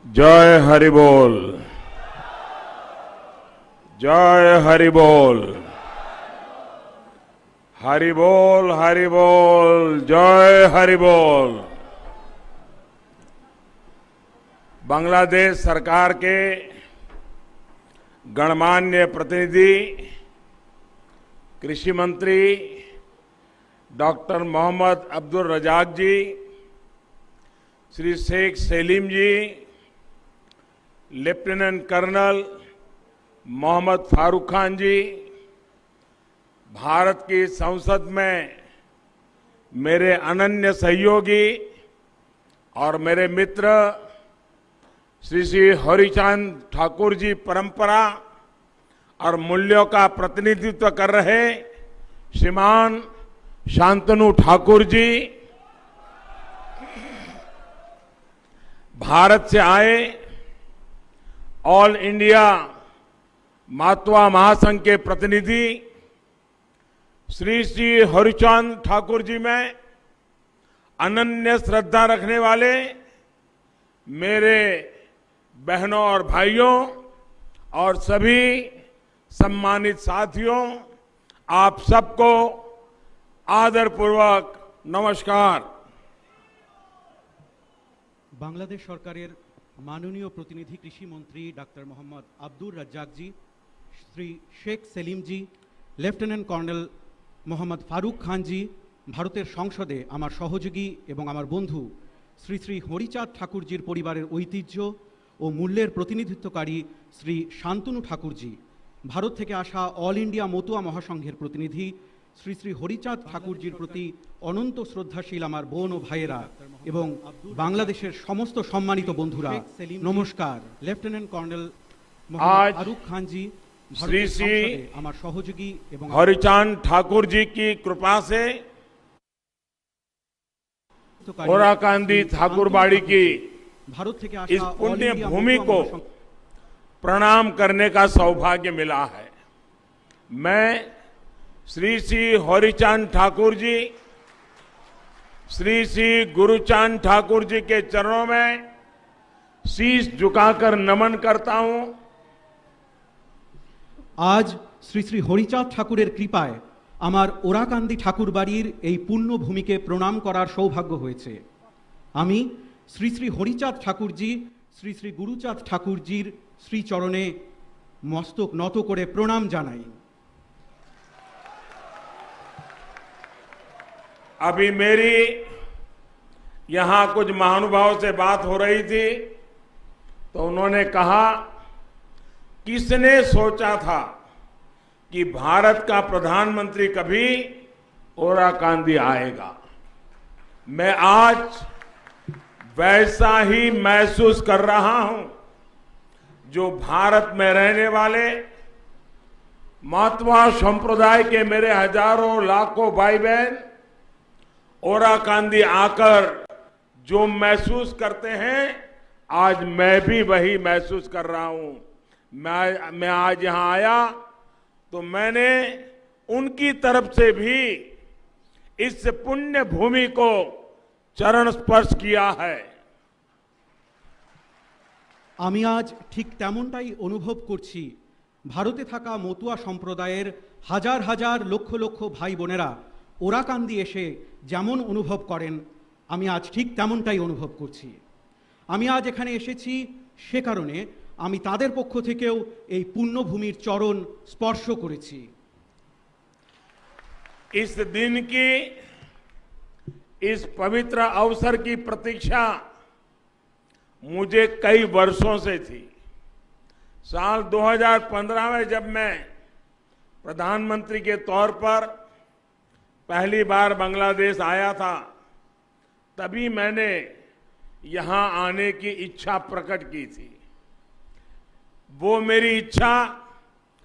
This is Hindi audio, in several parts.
जय हरि बोल, जय हरि बोल, हरि बोल, हरि बोल, जय हरि बोल। बांग्लादेश सरकार के गणमान्य प्रतिनिधि कृषि मंत्री डॉक्टर मोहम्मद अब्दुल रजाक जी, श्री शेख सेलिम जी, लेफ्टिनेंट कर्नल मोहम्मद फारूक खान जी, भारत की संसद में मेरे अनन्य सहयोगी और मेरे मित्र श्री श्री हरिचांद ठाकुर जी, परंपरा और मूल्यों का प्रतिनिधित्व कर रहे श्रीमान शांतनु ठाकुर जी, भारत से आए ऑल इंडिया मातवा महासंघ के प्रतिनिधि श्री श्री हरिचांद ठाकुर जी में अनन्य श्रद्धा रखने वाले मेरे बहनों और भाइयों और सभी सम्मानित साथियों, आप सबको आदरपूर्वक नमस्कार। बांग्लादेश सरकारेर माननीय प्रतिनिधि कृषि मंत्री डॉक्टर मोहम्मद अब्दुल रज्जाक जी, श्री शेख सेलिम जी, लेफ्टिनेंट कर्नल मोहम्मद फारूक खान जी, भारतेर संसदे आमार सहयोगी एवं आमार बंधु श्री श्री हरिचाँद ठाकुरजीर परिवारेर ऐतिह्य और मूल्येर प्रतिनिधित्वकारी श्री शांतनु ठाकुर जी, भारत थेके आसा ऑल इंडिया मतुआ महासंघेर प्रतिनिधि श्री श्री हरिचाँद ठाकुरजीर प्रति अनंत श्रद्धाशील आमार बोन और भाइयेरा एवं बांग्लादेशेर समस्त सम्मानित बंधुरा नमस्कार। लेफ्टिनेंट कर्नल मोहम्मद फारूक खान जी, श्री श्री आमार सहयोगी एवं हरिचांद ठाकुर जी की कृपा से ओराकांदी ठाकुरबाड़ी की भारत थेके इस आसा पुण्य भूमि को प्रणाम करने का सौभाग्य मिला है। मैं श्री श्री हरिचांद ठाकुर जी, श्री श्री गुरुचांद ठाकुर जी के चरणों में शीश झुकाकर नमन करता हूं। आज श्री श्री हरिचाँद ठाकुरेर कृपाय आमार ओराकांदी ठाकुर बाड़ीर এই पुण्य भूमिके प्रणाम करार सौभाग्य हয়েছে। आमी श्री श्री हरिचाँद ठाकुरजी, श्री श्री गुरुचाँद ठाकुरजीर श्रीचरणे मस्तक নত করে प्रणाम জানাই। अभी मेरी यहां कुछ महानुभावों से बात हो रही थी तो उन्होंने कहा, किसने सोचा था कि भारत का प्रधानमंत्री कभी ओराकांदी आएगा। मैं आज वैसा ही महसूस कर रहा हूं जो भारत में रहने वाले मातवा संप्रदाय के मेरे हजारों लाखों भाई बहन ओराकांदी आकर जो महसूस करते हैं, आज मैं भी वही महसूस कर रहा हूं। मैं आज यहां आया तो मैंने उनकी तरफ से भी इस पुण्य भूमि को चरण स्पर्श किया है। আমি আজ ঠিক তেমনটাই অনুভব করছি। ভারতে থাকা মতুয়া সম্প্রদায়ের হাজার হাজার লক্ষ লক্ষ ভাই বোনেরা ওরাকান্দি এসে যেমন অনুভব করেন, আমি আজ ঠিক তেমনটাই অনুভব করছি। আমি আজ এখানে এসেছি সে কারণে আমি তাদের পক্ষ থেকেও এই পুণ্যভূমির চরণ স্পর্শ করেছি। इस दिन की, इस पवित्र अवसर की प्रतीक्षा मुझे कई वर्षों से थी। साल 2015 में जब मैं प्रधानमंत्री के तौर पर पहली बार बांग्लादेश आया था, तभी मैंने यहां आने की इच्छा प्रकट की थी। वो मेरी इच्छा,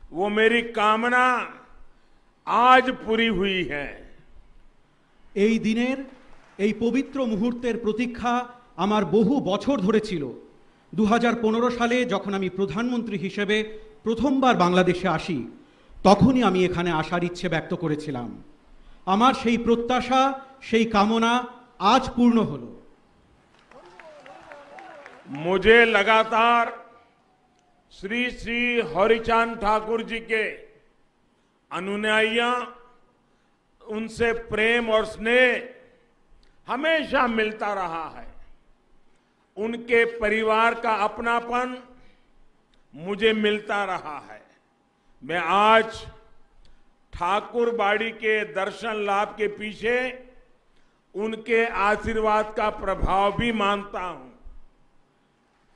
वो मेरी कामना आज पूरी हुई है। এই দিনের এই পবিত্র মুহূর্তের প্রতীক্ষা আমার বহু বছর ধরে ছিল। 2015 সালে যখন আমি প্রধানমন্ত্রী হিসেবে প্রথমবার বাংলাদেশে আসি, তখনই আমি এখানে আসার ইচ্ছে ব্যক্ত করেছিলাম। আমার সেই প্রত্যাশা, সেই কামনা আজ পূর্ণ হলো। मुझे लगातार श्री श्री हरिचांद ठाकुर जी के अनुयायियां, उनसे प्रेम और स्नेह हमेशा मिलता रहा है। उनके परिवार का अपनापन मुझे मिलता रहा है। मैं आज ठाकुर बाड़ी के दर्शन लाभ के पीछे उनके आशीर्वाद का प्रभाव भी मानता हूं।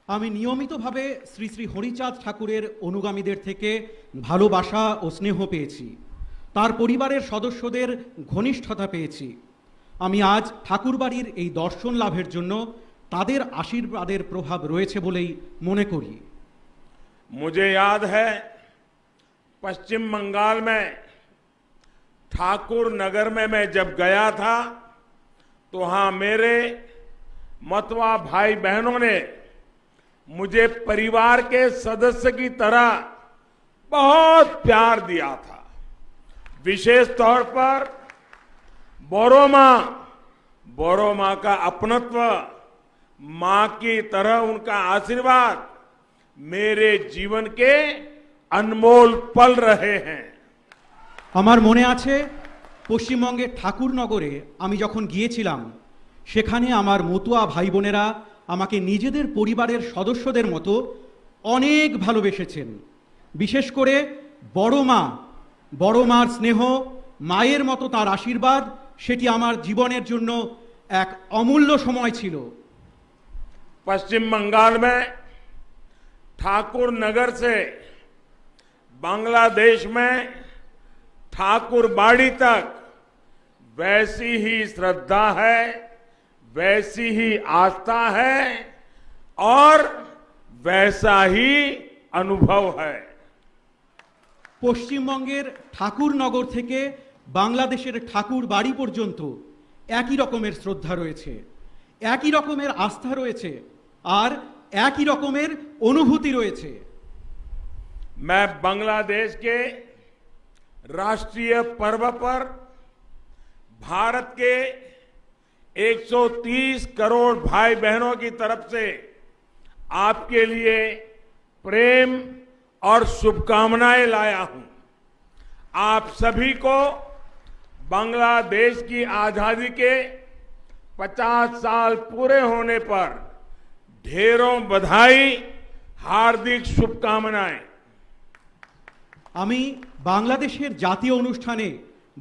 আমি নিয়মিতভাবে শ্রী শ্রী হরিচাঁদ ঠাকুরের অনুগামীদের থেকে ভালোবাসা ও স্নেহ পেয়েছি, তার পরিবারের সদস্যদের ঘনিষ্ঠতা পেয়েছি। আমি আজ ঠাকুরবাড়ির এই দর্শন লাভের জন্য তাদের আশীর্বাদের প্রভাব রয়েছে বলেই মনে করি। मुझे याद है पश्चिम बंगाल में ठाकुर नगर में मैं जब गया था तो वहां मेरे मतवा भाई बहनों ने मुझे परिवार के सदस्य की तरह बहुत प्यार दिया था। विशेष तौर पर बोरो मां का अपनत्व, मां की तरह उनका आशीर्वाद मेरे जीवन के अनमोल पल रहे हैं। আমার মনে আছে পশ্চিমবঙ্গের ঠাকুরনগরে আমি যখন গিয়েছিলাম, সেখানে আমার মতুয়া ভাই বোনেরা আমাকে নিজেদের পরিবারের সদস্যদের মতো অনেক ভালোবেসেছেন। বিশেষ করে বড় মার স্নেহ, মায়ের মতো তার আশীর্বাদ, সেটি আমার জীবনের জন্য এক অমূল্য সময় ছিল। पश्चिम बंगाल में ठाकुर नगर से बांग्लादेश में ठाकुर बाड़ी तक वैसी ही श्रद्धा है, वैसी ही आस्था है और वैसा ही अनुभव है। পশ্চিমবঙ্গের ঠাকুরনগর থেকে বাংলাদেশের ঠাকুর বাড়ি পর্যন্ত একই রকমের শ্রদ্ধা রয়েছে, একই রকমের আস্থা রয়েছে আর একই রকমের অনুভূতি রয়েছে। मैं बांग्लादेश के राष्ट्रीय पर्व पर भारत के 130 करोड़ भाई बहनों की तरफ से आपके लिए प्रेम और शुभकामनाएं लाया हूं। आप सभी को बांग्लादेश की आजादी के 50 साल पूरे होने पर ढेरों बधाई, हार्दिक शुभकामनाएं। আমি বাংলাদেশের জাতীয় অনুষ্ঠানে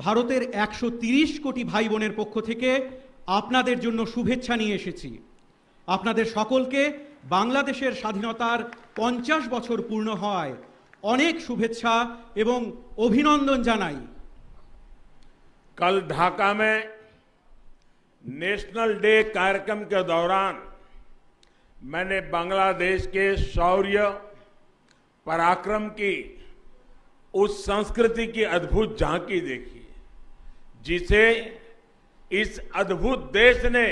ভারতের 130 কোটি ভাই বোনের পক্ষ থেকে আপনাদের জন্য শুভেচ্ছা নিয়ে এসেছি। আপনাদের সকলকে বাংলাদেশের স্বাধীনতার 50 বছর পূর্ণ হওয়ায় অনেক শুভেচ্ছা এবং অভিনন্দন জানাই। कल ढाका में नेशनल डे कार्यक्रम के दौरान मैंने बांग्लादेश के शौर्य, पराक्रम की उस संस्कृति की अद्भुत झांकी देखी जिसे इस अद्भुत देश ने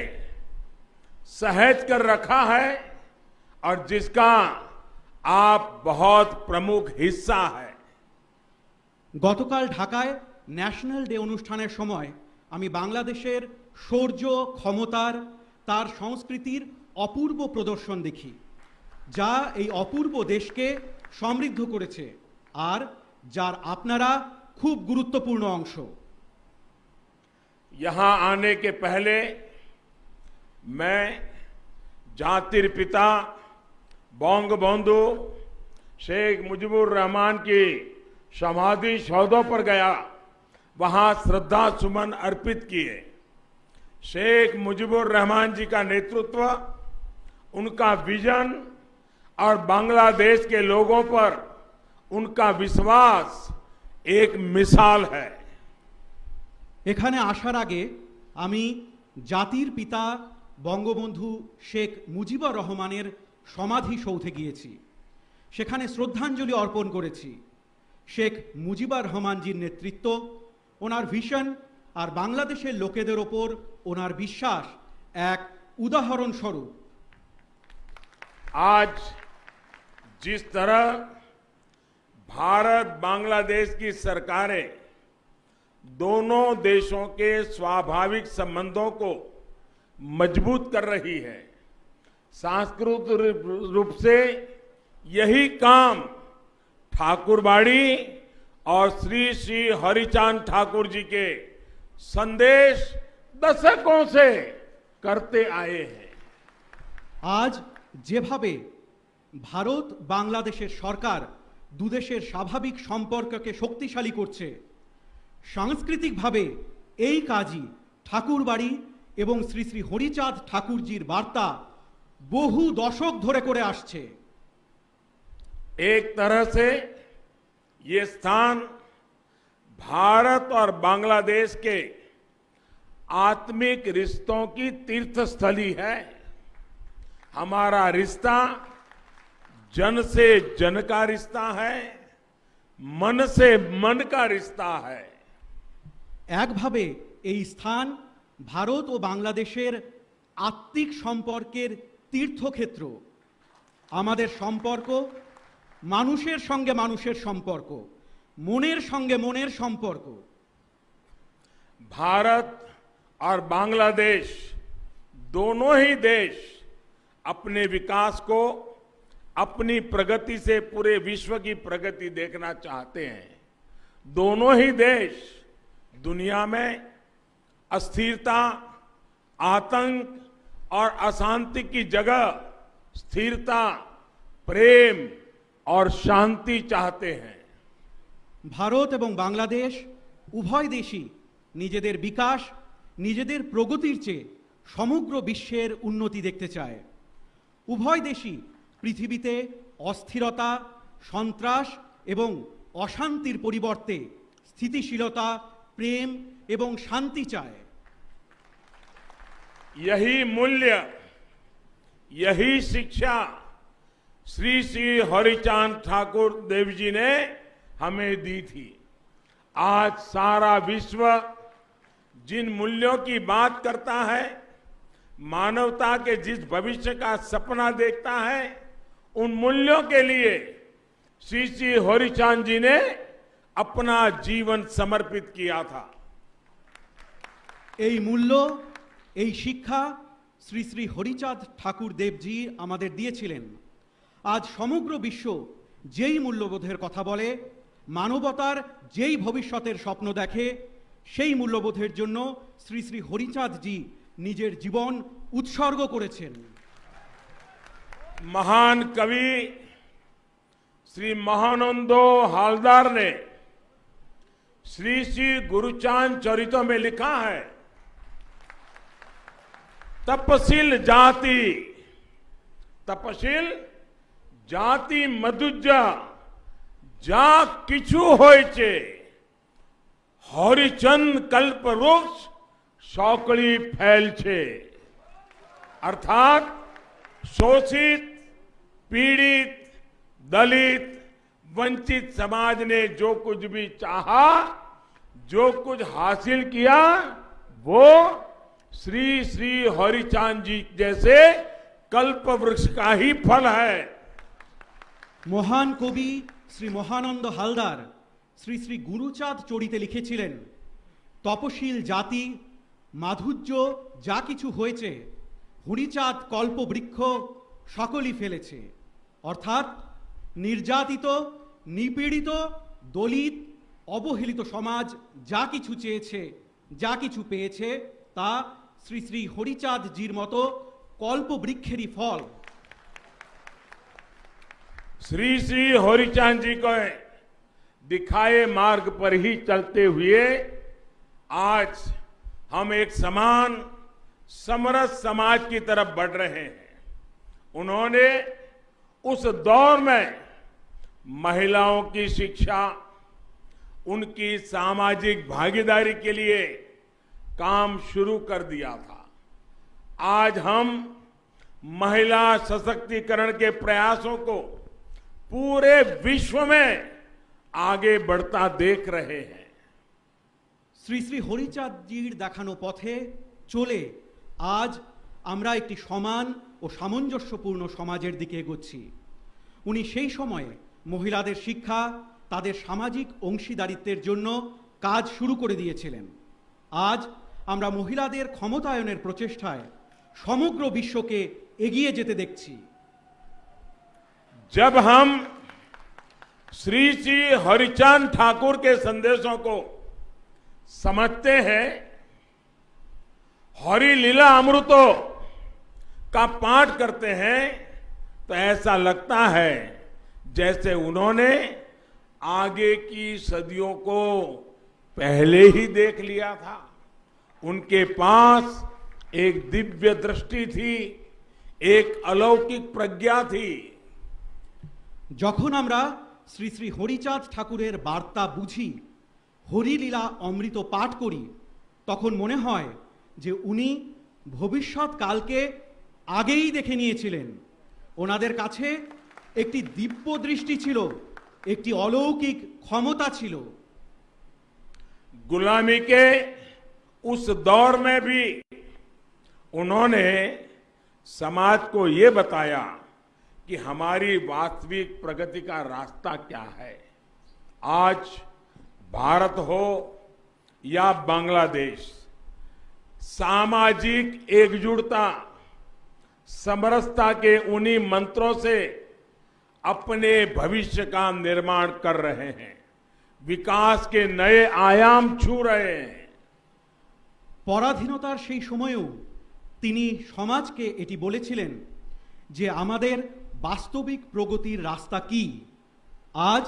सहेज कर रखा है और जिसका आप बहुत प्रमुख हिस्सा है। গতকাল ঢাকায় ন্যাশনাল ডে অনুষ্ঠানের সময় আমি বাংলাদেশের শৌর্য, ক্ষমতার, তার সংস্কৃতির অপূর্ব প্রদর্শন দেখি, যা এই অপূর্ব দেশকে সমৃদ্ধ করেছে আর যার আপনারা খুব গুরুত্বপূর্ণ অংশ। यहां आने के पहले मैं जातिर पिता बंगबंधु शेख मुजीबुर रहमान की समाधि सौधों पर गया, वहां श्रद्धा सुमन अर्पित किए। शेख मुजीबुर रहमान जी का नेतृत्व, उनका विजन और बांग्लादेश के लोगों पर उनका विश्वास एक मिसाल है। এখানে আসার আগে আমি জাতির পিতা বঙ্গবন্ধু শেখ মুজিবুর রহমানের সমাধি সৌধে গিয়েছি, সেখানে শ্রদ্ধাঞ্জলি অর্পণ করেছি। শেখ মুজিবুর রহমানজির নেতৃত্ব, ওনার ভিশন আর বাংলাদেশের লোকেদের ওপর ওনার বিশ্বাস এক উদাহরণ স্বরূপ। आज जिस तरह भारत बांग्लादेश की सरकारें दोनों देशों के स्वाभाविक संबंधों को मजबूत कर रही है, सांस्कृतिक रूप से यही काम ठाकुरबाड़ी और श्री श्री हरिचांद ठाकुर जी के संदेश दशकों से करते आए हैं। আজ যেভাবে ভারত বাংলাদেশের সরকার দুদেশের স্বাভাবিক সম্পর্ককে শক্তিশালী করছে, সাংস্কৃতিকভাবে এই কাজই ঠাকুরবাড়ি এবং শ্রী শ্রী হরিচাঁদ ঠাকুরজির বার্তা বহু দশক ধরে করে আসছে। एक तरह से ये स्थान भारत और बांग्लादेश के आत्मिक रिश्तों की तीर्थस्थली है। हमारा रिश्ता जन से जन का रिश्ता है, मन से मन का रिश्ता है। একভাবে এই স্থান ভারত ও বাংলাদেশের আত্মিক সম্পর্কের তীর্থক্ষেত্র। আমাদের সম্পর্ক মানুষের সঙ্গে মানুষের সম্পর্ক, মনের সঙ্গে মনের সম্পর্ক। भारत और बांग्लादेश दोनों ही देश अपने विकास को अपनी प्रगति से पूरे विश्व की प्रगति देखना चाहते हैं। दोनों ही देश दुनिया में अस्थिरता, आतंक और अशांति की जगह स्थिरता, प्रेम और शांति चाहते हैं। ভারত এবং বাংলাদেশ উভয় দেশই নিজেদের বিকাশ, নিজেদের প্রগতির চেয়ে সমগ্র বিশ্বের উন্নতি দেখতে চায়। উভয় দেশই পৃথিবীতে অস্থিরতা, সন্ত্রাস এবং অশান্তির পরিবর্তে স্থিতিশীলতা, প্রেম এবং শান্তি চায়। यही मूल्य, यही शिक्षा श्री श्री हरिचांद ठाकुर देव जी ने हमें दी थी। आज सारा विश्व जिन मूल्यों की बात करता है, मानवता के जिस भविष्य का सपना देखता है, उन मूल्यों के लिए श्री श्री हरिचांद जी ने अपना जीवन समर्पित किया था। এই মূল্য, এই শিক্ষা শ্রী শ্রী হরিচাঁদ ঠাকুর দেবজি আমাদের দিয়েছিলেন। আজ সমগ্র বিশ্ব যেই মূল্যবোধের কথা বলে, মানবতার যেই ভবিষ্যতের স্বপ্ন দেখে, সেই মূল্যবোধের জন্য শ্রী শ্রী হরিচাঁদজি নিজের জীবন উৎসর্গ করেছেন। महान कवि श्री महानंदो हालदार ने श्री श्री गुरुचांद चरितो में लिखा है, तपशील जाति, तपशील जाति मधुजा जा किछु होइचे, हरिचंद कल्प वृक्ष सौकड़ी फैल छे। अर्थात शोषित, पीड़ित, दलित, वंचित समाज ने जो कुछ भी चाहा, जो कुछ हासिल किया, वो श्री श्री हरिचांद जी जैसे कल्प वृक्ष का ही फल है। মহান কবি শ্রী মহানন্দ হালদার শ্রী শ্রী গুরুচাঁদ চরিতে লিখেছিলেন, তপশীল জাতি মাধুর্য যা কিছু হয়েছে, হরিচাঁদ কল্পবৃক্ষ সকলই ফেলেছে। অর্থাৎ নির্যাতিত, নিপীড়িত, দলিত, অবহেলিত সমাজ যা কিছু চেয়েছে, যা কিছু পেয়েছে, তা শ্রী শ্রী হরিচাঁদজির মতো কল্পবৃক্ষেরই ফল। श्री श्री हरिचांद जी को दिखाए मार्ग पर ही चलते हुए आज हम एक समान समरस समाज की तरफ बढ़ रहे हैं। उन्होंने उस दौर में महिलाओं की शिक्षा, उनकी सामाजिक भागीदारी के लिए काम शुरू कर दिया था। आज हम महिला सशक्तिकरण के प्रयासों को पूरे विश्व में आगे बढ़ता देख रहे हैं। শ্রী শ্রী হরিচাঁদজির দেখানো পথে চলে আজ আমরা একটি সমান ও সামঞ্জস্যপূর্ণ সমাজের দিকে এগোচ্ছি। উনি সেই সময়ে মহিলাদের শিক্ষা, তাদের সামাজিক অংশীদারিত্বের জন্য কাজ শুরু করে দিয়েছিলেন। আজ আমরা মহিলাদের ক্ষমতায়নের প্রচেষ্টায় সমগ্র বিশ্বকে এগিয়ে যেতে দেখছি। जब हम श्री श्री हरिचांद ठाकुर के संदेशों को समझते हैं, हरि लीला अमृतों का पाठ करते हैं, तो ऐसा लगता है जैसे उन्होंने आगे की सदियों को पहले ही देख लिया था। उनके पास एक दिव्य दृष्टि थी, एक अलौकिक प्रज्ञा थी। যখন আমরা শ্রী শ্রী হরিচাঁদ ঠাকুরের বার্তা বুঝি, হরিলীলা অমৃত পাঠ করি, তখন মনে হয় যে উনি ভবিষ্যৎ কালকে আগেই দেখে নিয়েছিলেন। ওনাদের কাছে একটি দিব্য দৃষ্টি ছিল, একটি অলৌকিক ক্ষমতা ছিল। गुलामी के उस दौर में भी उन्होंने समाज को ये बताया कि हमारी वास्तविक प्रगति का रास्ता क्या है। आज भारत हो या बांग्लादेश, सामाजिक एकजुटता, समरसता के उन्हीं मंत्रों से अपने भविष्य का निर्माण कर रहे हैं, विकास के नए आयाम छू रहे हैं। পরাধীনতার সেই সময়েও তিনি সমাজকে এটি বলেছিলেন যে আমাদের বাস্তবিক প্রগতির রাস্তা কি। আজ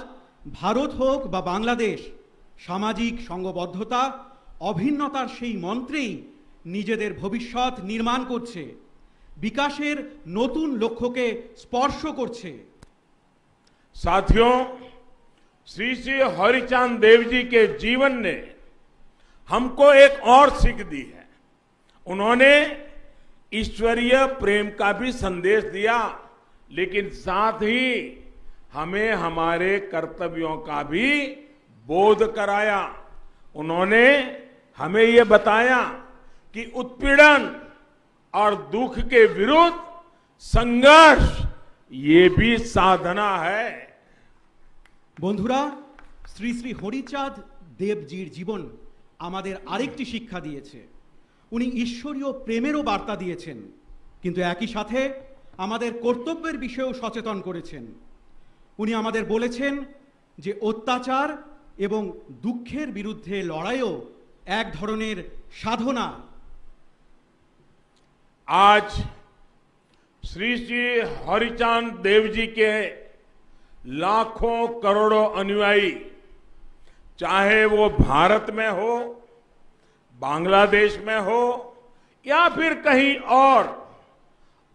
ভারত হোক বা বাংলাদেশ, সামাজিক সংঘবদ্ধতা, অভিন্নতার সেই মন্ত্রেই নিজেদের ভবিষ্যৎ নির্মাণ করছে, বিকাশের নতুন লক্ষ্যকে স্পর্শ করছে। साथियों, श्री श्री हरिचांद देव जी के जीवन ने हमको एक और सीख दी है। उन्होंने ईश्वरीय प्रेम का भी संदेश दिया, लेकिन साथ ही हमें हमारे कर्तव्यों का भी बोध कराया। उन्होंने हमें ये बताया कि उत्पीड़न और दुख के विरुद्ध संघर्ष ये भी साधना है। বন্ধুরা, শ্রী শ্রী হরিচাঁদ দেবজির জীবন আমাদের আরেকটি শিক্ষা দিয়েছে। উনি ঈশ্বরীয় প্রেমেরও বার্তা দিয়েছেন, কিন্তু একই সাথে আমাদের কর্তব্যের বিষয়েও সচেতন করেছেন। উনি আমাদের বলেছেন যে অত্যাচার এবং দুঃখের বিরুদ্ধে লড়াইও এক ধরনের সাধনা। आज श्री श्री हरिचांद देव जी के लाखों करोड़ों अनुयायी, चाहे वो भारत में हो, बांग्लादेश में हो या फिर कहीं और,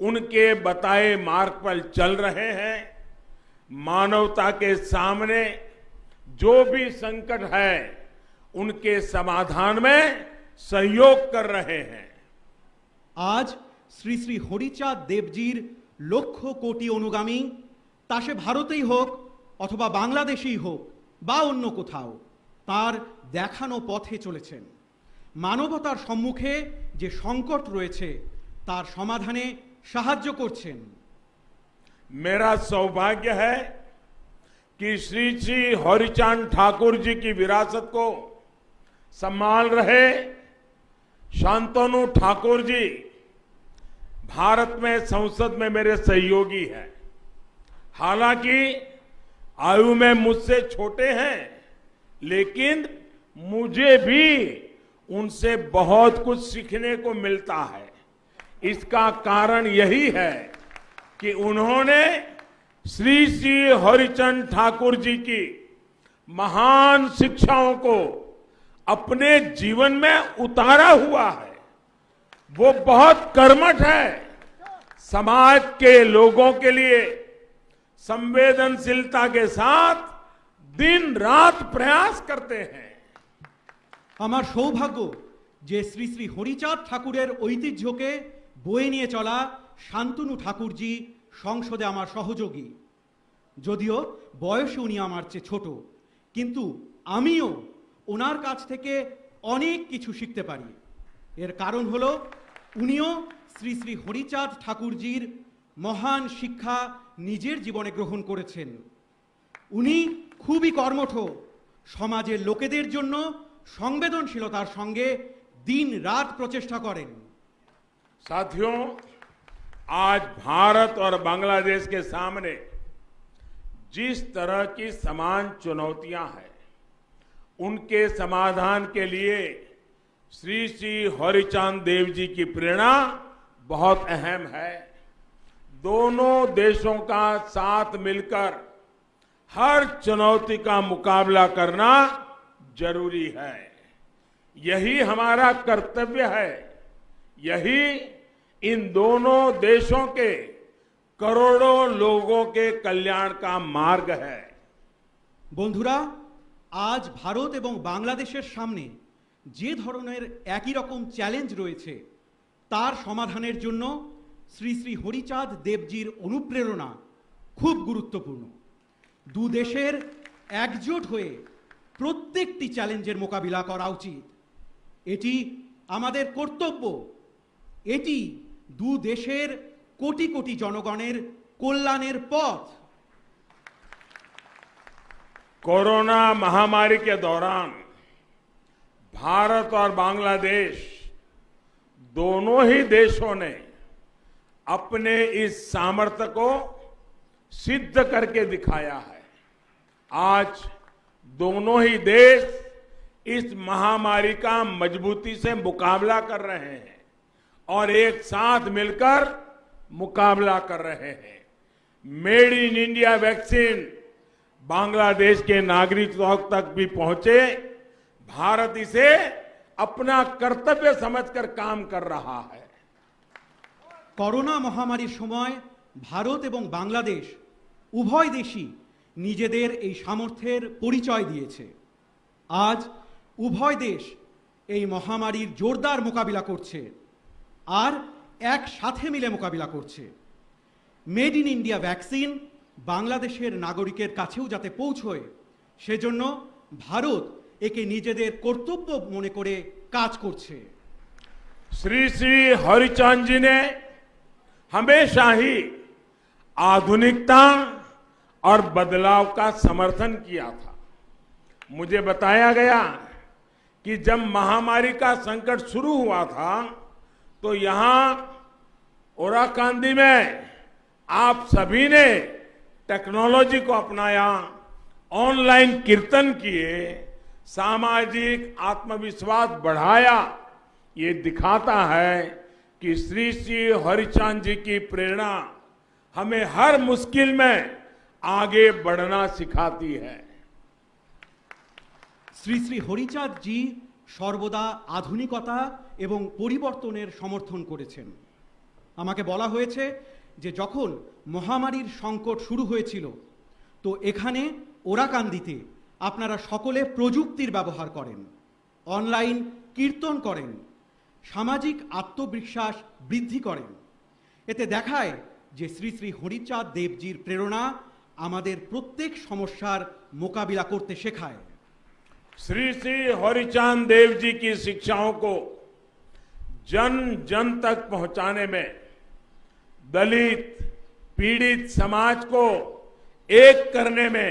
उनके बताए मार्ग पर चल रहे हैं। मानवता के सामने जो भी संकट है, उनके समाधान में सहयोग कर रहे हैं। আজ শ্রী শ্রী হরিচাঁদ দেবজির লক্ষ কোটি অনুগামী, তা সে ভারতেই হোক অথবা বাংলাদেশেই হোক বা অন্য কোথাও, তার দেখানো পথে চলেছেন। মানবতার সম্মুখে যে সংকট রয়েছে তার সমাধানে সাহায্য করছেন। मेरा सौभाग्य है कि श्री श्री हरिचांद ठाकुर जी की विरासत को संभाल रहे शांतनु ठाकुर जी भारत में संसद में मेरे सहयोगी हैं। हालांकि आयु में मुझसे छोटे हैं, लेकिन मुझे भी उनसे बहुत कुछ सीखने को मिलता है। इसका कारण यही है कि उन्होंने श्री श्री हरिचंद ठाकुर जी की महान शिक्षाओं को अपने जीवन में उतारा हुआ है। वो बहुत कर्मठ है, समाज के लोगों के लिए संवेदनशीलता के साथ दिन रात प्रयास करते हैं। আমার সৌভাগ্য যে শ্রী শ্রী হরিচাঁদ ঠাকুরের ঐতিহ্যকে বয়ে নিয়ে চলা শান্তনু ঠাকুরজি সংসদে আমার সহযোগী। যদিও বয়সে উনি আমার চেয়ে ছোট, কিন্তু আমিও ওনার কাছ থেকে অনেক কিছু শিখতে পারি। এর কারণ হলো উনিও শ্রী শ্রী হরিচাঁদ ঠাকুরজির মহান শিক্ষা নিজের জীবনে গ্রহণ করেছেন। উনি খুবই কর্মঠ, সমাজের লোকেদের জন্য সংবেদনশীলতার সঙ্গে দিন রাত প্রচেষ্টা করেন। साथियों, आज भारत और बांग्लादेश के सामने जिस तरह की समान चुनौतियां हैं, उनके समाधान के लिए श्री श्री हरिचांद देव जी की प्रेरणा बहुत अहम है। दोनों देशों का साथ मिलकर हर चुनौती का मुकाबला करना जरूरी है। यही हमारा कर्तव्य है। यही इन दोनों देशों के करोड़ों लोगों के कल्याण का मार्ग है। বন্ধুরা, আজ ভারত এবং বাংলাদেশের সামনে যে ধরনের একই রকম চ্যালেঞ্জ রয়েছে তার সমাধানের জন্য শ্রী শ্রী হরিচাঁদ দেবজির অনুপ্রেরণা খুব গুরুত্বপূর্ণ। দু দেশের একজোট হয়ে প্রত্যেকটি চ্যালেঞ্জের মোকাবিলা করা উচিত। এটি আমাদের কর্তব্য। এটি দু দেশের কোটি কোটি জনগণের কল্যাণের পথ। कोरोना महामारी के दौरान भारत और बांग्लादेश दोनों ही देशों ने अपने इस सामर्थ्य को सिद्ध करके दिखाया है। आज दोनों ही देश इस महामारी का मजबूती से मुकाबला कर रहे हैं और एक साथ मिलकर मुकाबला कर रहे हैं। Made in India vaccine Bangladesh के नागरिकों तक भी पहुंचे। भारत इसे अपना कर्तव्य समझकर काम कर रहा है। করোনা মহামারীর সময় ভারত এবং বাংলাদেশ উভয় দেশই নিজেদের এই সামর্থ্যের পরিচয় দিয়েছে। আজ উভয় দেশ এই মহামারীর জোরদার মোকাবিলা করছে আর একসাথে মিলে মোকাবিলা করছে। মেড ইন ইন্ডিয়া ভ্যাকসিন বাংলাদেশের নাগরিকের কাছেও যাতে পৌঁছয় সেজন্য ভারত একে নিজেদের কর্তব্য মনে করে কাজ করছে। श्री श्री हरिचांद जी ने हमेशा ही आधुनिकता और बदलाव का समर्थन किया था। मुझे बताया गया कि जब महामारी का संकट शुरू हुआ था तो यहां ओराकांदी में आप सभी ने टेक्नोलॉजी को अपनाया, ऑनलाइन कीर्तन किए, सामाजिक आत्मविश्वास बढ़ाया। ये दिखाता है कि श्री श्री हरिचांद जी की प्रेरणा हमें हर मुश्किल में आगे बढ़ना सिखाती है। শ্রী শ্রী হরিচাঁদ জি সর্বদা আধুনিকতা এবং পরিবর্তনের সমর্থন করেছেন। আমাকে বলা হয়েছে যে যখন মহামারীর সংকট শুরু হয়েছিল তো এখানে ওরাকান্দিতে আপনারা সকলে প্রযুক্তির ব্যবহার করেন, অনলাইন কীর্তন করেন, সামাজিক আত্মবিশ্বাস বৃদ্ধি করেন। এতে দেখায় যে শ্রী শ্রী হরিচাঁদ দেবজির প্রেরণা আমাদের প্রত্যেক সমস্যার মোকাবিলা করতে শেখায়। श्री श्री हरिचांद देव जी की शिक्षाओं को जन जन तक पहुंचाने में दलित पीड़ित समाज को एक करने में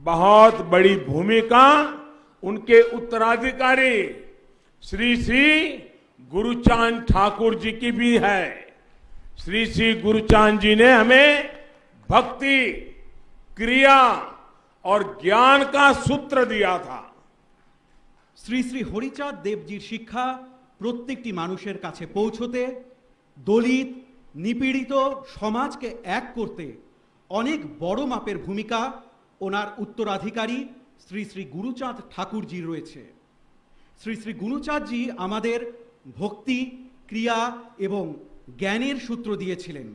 बहुत बड़ी भूमिका उनके उत्तराधिकारी श्री श्री गुरुचांद ठाकुर जी की भी है। श्री श्री गुरुचांद जी ने हमें भक्ति, क्रिया और ज्ञान का सूत्र दिया था। শ্রী শ্রী হরিচাঁদ দেবজির শিক্ষা প্রত্যেকটি মানুষের কাছে পৌঁছতে, দলিত নিপীড়িত সমাজকে এক করতে অনেক বড় মাপের ভূমিকা ওনার উত্তরাধিকারী শ্রী শ্রী গুরুচাঁদ ঠাকুরজির রয়েছে। শ্রী শ্রী গুরুচাঁদজি আমাদের ভক্তি, ক্রিয়া এবং জ্ঞানের সূত্র দিয়েছিলেন।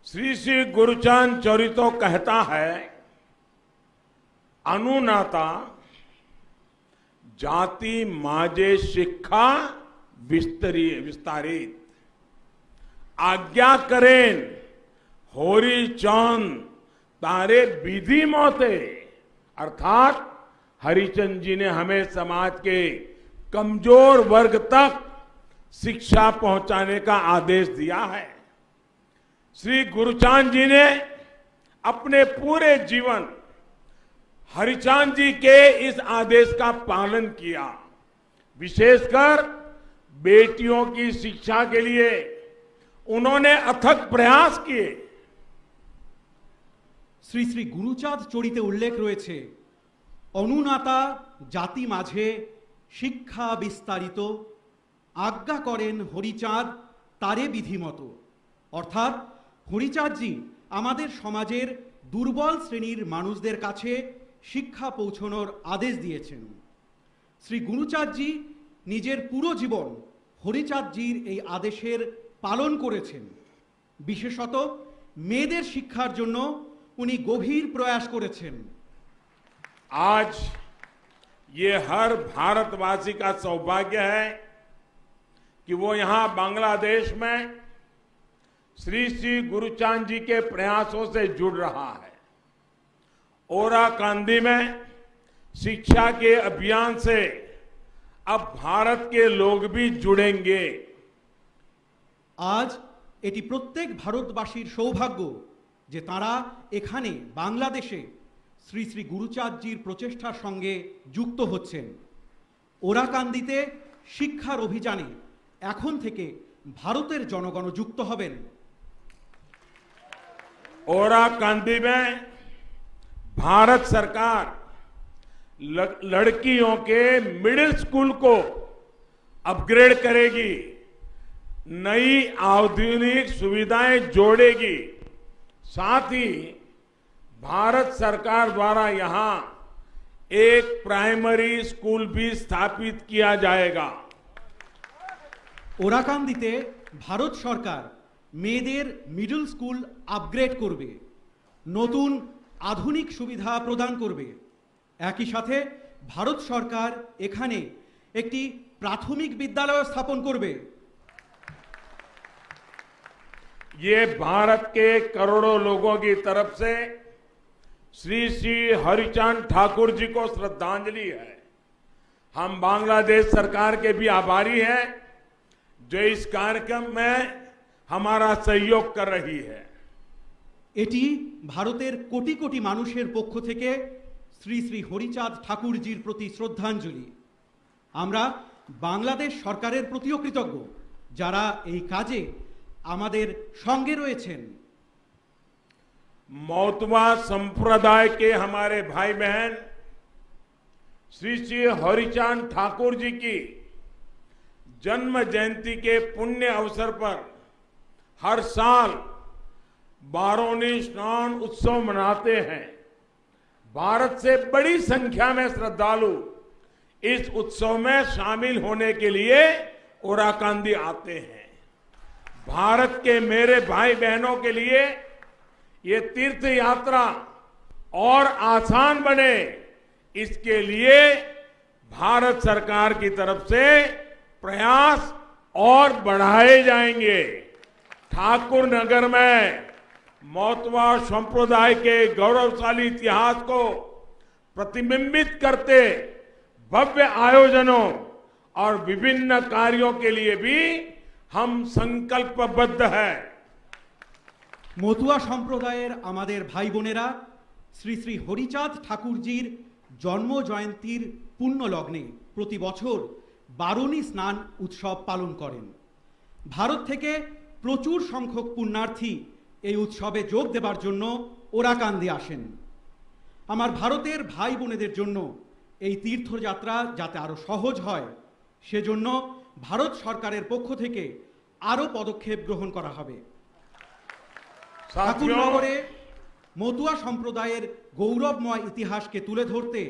श्री श्री गुरुचांद चरितो कहता है, अनुनाता जाति माजे शिक्षा विस्तारित आज्ञा करें होरी चांद तारे विधि मोते। अर्थात हरिचंद जी ने हमें समाज के कमजोर वर्ग तक शिक्षा पहुंचाने का आदेश दिया है। श्री गुरुचांद जी ने अपने पूरे जीवन हरिचांद जी के इस आदेश का पालन किया। विशेषकर बेटियों की शिक्षा के लिए उन्होंने अथक प्रयास किए। শ্রী শ্রী গুরুচাঁদ চরিতে উল্লেখ রয়েছে, অনুনাতা জাতি মাঝে শিক্ষা বিস্তারিত, আজ্ঞা করেন হরিচাঁদ তারে বিধিমতো। অর্থাৎ হরিচাঁদজি আমাদের সমাজের দুর্বল শ্রেণীর মানুষদের কাছে শিক্ষা পৌঁছানোর আদেশ দিয়েছেন। শ্রী গুরুচাঁদজি নিজের পুরো জীবন হরিচাঁদজির এই আদেশের পালন করেছেন। বিশেষত মেয়েদের শিক্ষার জন্য উনি গভীর প্রয়াস করেছেন। आज ये हर भारतवासी का सौभाग्य है कि वो यहां बांग्लादेश में श्री श्री गुरुचांद जी के प्रयासों से जुड़ रहा है। ओराकांदी में शिक्षा के अभियान से अब भारत के लोग भी जुड़ेंगे। আজ এটি প্রত্যেক ভারতবাসীর সৌভাগ্য যে তারা এখানে বাংলাদেশে শ্রী শ্রী গুরুচাঁদজির প্রচেষ্টার সঙ্গে যুক্ত হচ্ছেন। ওরাকান্দিতে শিক্ষার অভিযানে এখন থেকে ভারতের জনগণ যুক্ত হবেন। ओराकांदी में भारत सरकार लड़कियों के मिडिल स्कूल को अपग्रेड करेगी, नई आधुनिक सुविधाएं जोड़ेगी। साथ ही भारत सरकार द्वारा यहां एक प्राइमरी स्कूल भी स्थापित किया जाएगा। ওরাকান্দিতে ভারত সরকার মেয়েদের মিডল স্কুল আপগ্রেড করবে, নতুন আধুনিক সুবিধা প্রদান করবে। একই সাথে ভারত সরকার এখানে একটি প্রাথমিক বিদ্যালয় স্থাপন করবে। ये भारत के करोड़ों लोगों की तरफ से श्री श्री हरिचांद ठाकुर जी को श्रद्धांजलि है। हम बांग्लादेश सरकार के भी आभारी हैं जो इस कार्यक्रम में हमारा सहयोग कर रही है। এটি ভারতের কোটি কোটি মানুষের পক্ষ থেকে শ্রী শ্রী হরিচাঁদ ঠাকুরজির প্রতি শ্রদ্ধাঞ্জলি। আমরা বাংলাদেশ সরকারের প্রতিও কৃতজ্ঞ যারা এই কাজে আমাদের সঙ্গে রয়েছেন। मौतवा संप्रदाय के हमारे भाई बहन श्री श्री हरिचांद ठाकुर जी की जन्म जयंती के पुण्य अवसर पर हर साल बारोनी स्नान उत्सव मनाते हैं। भारत से बड़ी संख्या में श्रद्धालु इस उत्सव में शामिल होने के लिए ओराकांदी आते हैं। भारत के मेरे भाई बहनों के लिए ये तीर्थ यात्रा और आसान बने, इसके लिए भारत सरकार की तरफ से प्रयास और बढ़ाए जाएंगे। ठाकुर नगर में मौतवा संप्रदाय के गौरवशाली इतिहास को प्रतिबिंबित करते भव्य आयोजनों और विभिन्न कार्यों के लिए भी हम संकल्पबद्ध हैं। মতুয়া সম্প্রদায়ের আমাদের ভাই বোনেরা শ্রী শ্রী হরিচাঁদ ঠাকুরজির জন্ম জয়ন্তীর পুণ্য লগ্নে প্রতি বছর বারুণী স্নান উৎসব পালন করেন। ভারত থেকে প্রচুর সংখ্যক পুণ্যার্থী এই উৎসবে যোগ দেবার জন্য ওরাকান্দি আসেন। আমার ভারতের ভাই বোনেদের জন্য এই তীর্থযাত্রা যাতে আরো সহজ হয় সেজন্য ভারত সরকারের পক্ষ থেকে আরো পদক্ষেপ গ্রহণ করা হবে। ঠাকুরনগরে মতুয়া সম্প্রদায়ের গৌরবময় ইতিহাসকে তুলে ধরতে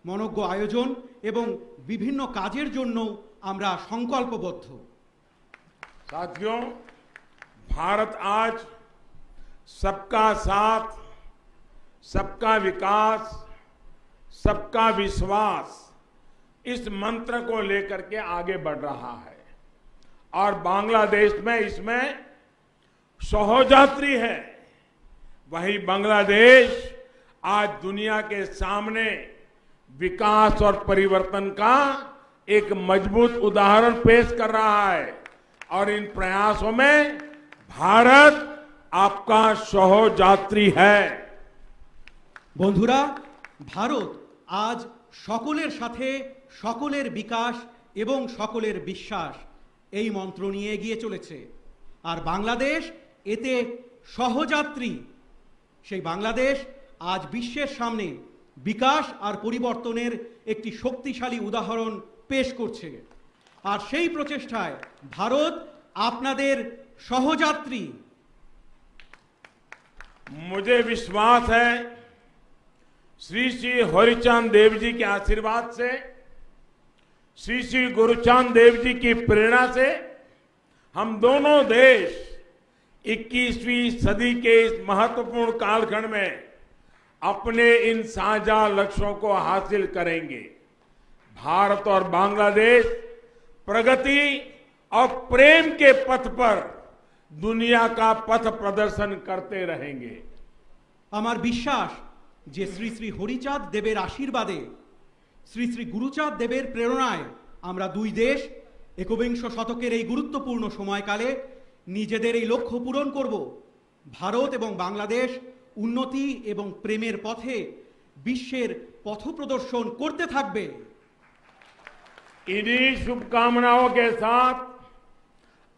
মনজ্ঞ আয়োজন এবং বিভিন্ন কাজের জন্য আমরা সংকল্পবদ্ধ। साथियों, भारत आज सबका साथ, सबका विकास, सबका विश्वास इस मंत्र को लेकर के आगे बढ़ रहा है और बांग्लादेश में इसमें सहोजात्री है। वही बांग्लादेश आज दुनिया के सामने विकास और परिवर्तन का एक मजबूत उदाहरण पेश कर रहा है और इन प्रयासों में भारत आपका सहोजात्री है। বন্ধুরা, ভারত আজ সকলের সাথে সকলের বিকাশ এবং সকলের বিশ্বাস এই মন্ত্র নিয়ে এগিয়ে চলেছে। আর বাংলাদেশ এতে সহযাত্রী। সেই বাংলাদেশ আজ বিশ্বের সামনে বিকাশ আর পরিবর্তনের একটি শক্তিশালী উদাহরণ পেশ করছে। আর সেই প্রচেষ্টায় ভারত আপনাদের সহযাত্রী। मुझे विश्वास है श्री श्री हरिचांद देव जी के आशीर्वाद से, श्री श्री गुरुचांद देव जी की प्रेरणा से हम दोनों देश 21वीं सदी के इस महत्वपूर्ण कालखंड में अपने इन साझा लक्ष्यों को हासिल करेंगे। भारत और बांग्लादेश प्रगति और प्रेम के पथ पर दुनिया का पथ प्रदर्शन करते रहेंगे। আমার বিশ্বাস যে শ্রী শ্রী হরিচাঁদ দেবের আশীর্বাদে, শ্রী শ্রী গুরুচাঁদ দেবের প্রেরণায় আমরা দুই দেশ একবিংশ শতকের এই গুরুত্বপূর্ণ সময়কালে নিজেদের এই লক্ষ্য পূরণ করব। ভারত এবং বাংলাদেশ উন্নতি এবং প্রেমের পথে বিশ্বের পথপ্রদর্শন করতে থাকবে। इन्हीं शुभकामनाओं के साथ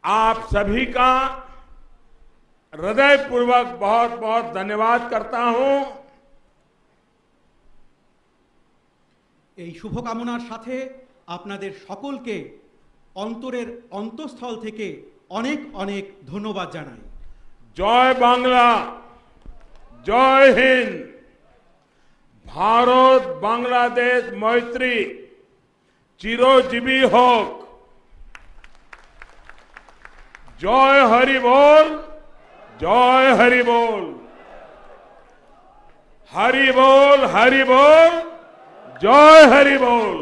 आप सभी का हृदयपूर्वक बहुत बहुत धन्यवाद करता हूं। এই শুভকামনার সাথে আপনাদের সকলকে অন্তরের অন্তঃস্থল থেকে অনেক অনেক ধন্যবাদ জানাই। জয় বাংলা, জয় হিন্দ। ভারত বাংলাদেশ মৈত্রী চিরজীবী হোক। জয় হরি বল, জয় হরি বল, হরি বল, হরি বল, জয় হরি বল।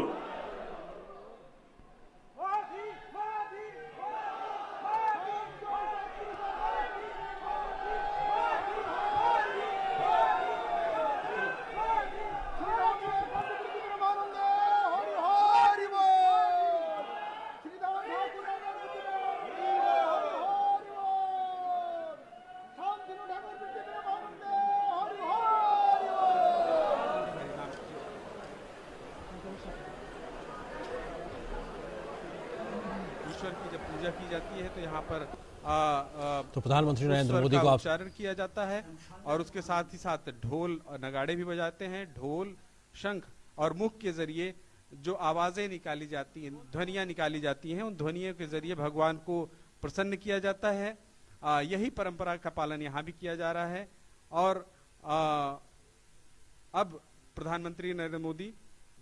ईश्वर की जब पूजा की जाती है तो यहाँ पर तो प्रधानमंत्री नरेंद्र मोदी को उच्चारण किया जाता है और उसके साथ ही साथ ढोल और नगाड़े भी बजाते हैं। ढोल, शंख और मुख के जरिए जो आवाजें निकाली जाती हैं, ध्वनियां निकाली जाती हैं, उन ध्वनियों के जरिए भगवान को प्रसन्न किया जाता है। यही परंपरा का पालन यहाँ भी किया जा रहा है। और अब प्रधानमंत्री नरेंद्र मोदी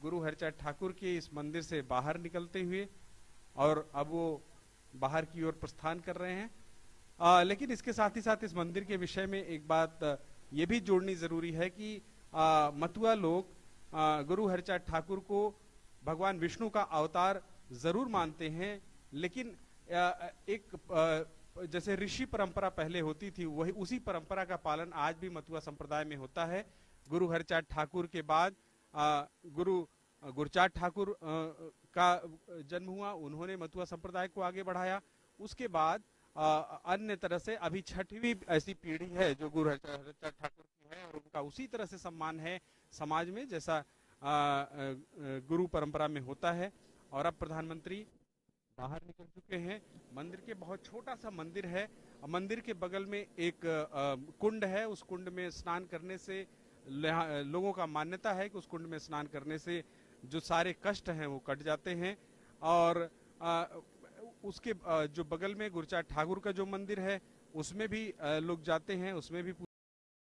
गुरु हरिचांद ठाकुर के इस मंदिर से बाहर निकलते हुए और अब वो बाहर की ओर प्रस्थान कर रहे हैं। लेकिन इसके साथ ही साथ इस मंदिर के विषय में एक बात ये भी जोड़नी जरूरी है कि मतुआ लोग गुरु हरिचांद ठाकुर को भगवान विष्णु का अवतार जरूर मानते हैं, लेकिन एक जैसे ऋषि परंपरा पहले होती थी, वही उसी परंपरा का पालन आज भी मतुआ संप्रदाय में होता है। गुरु हरिचांद ठाकुर के बाद गुरु गुरचांद ठाकुर का जन्म हुआ, उन्होंने मतुआ संप्रदाय को आगे बढ़ाया। उसके बाद अन्य तरह से अभी छठवीं ऐसी पीढ़ी है जो गुरु हरिचांद ठाकुर की है और उनका उसी तरह से सम्मान है समाज में जैसा गुरु परंपरा में होता है। और अब प्रधानमंत्री बाहर निकल चुके हैं। मंदिर के बहुत छोटा सा मंदिर है, मंदिर के बगल में एक कुंड है। उस कुंड में स्नान करने से लोगों का मान्यता है कि उस कुंड में स्नान करने से जो सारे कष्ट हैं वो कट जाते हैं। और उसके जो बगल में गुरचांद ठाकुर का जो मंदिर है उसमें भी लोग जाते हैं, उसमें भी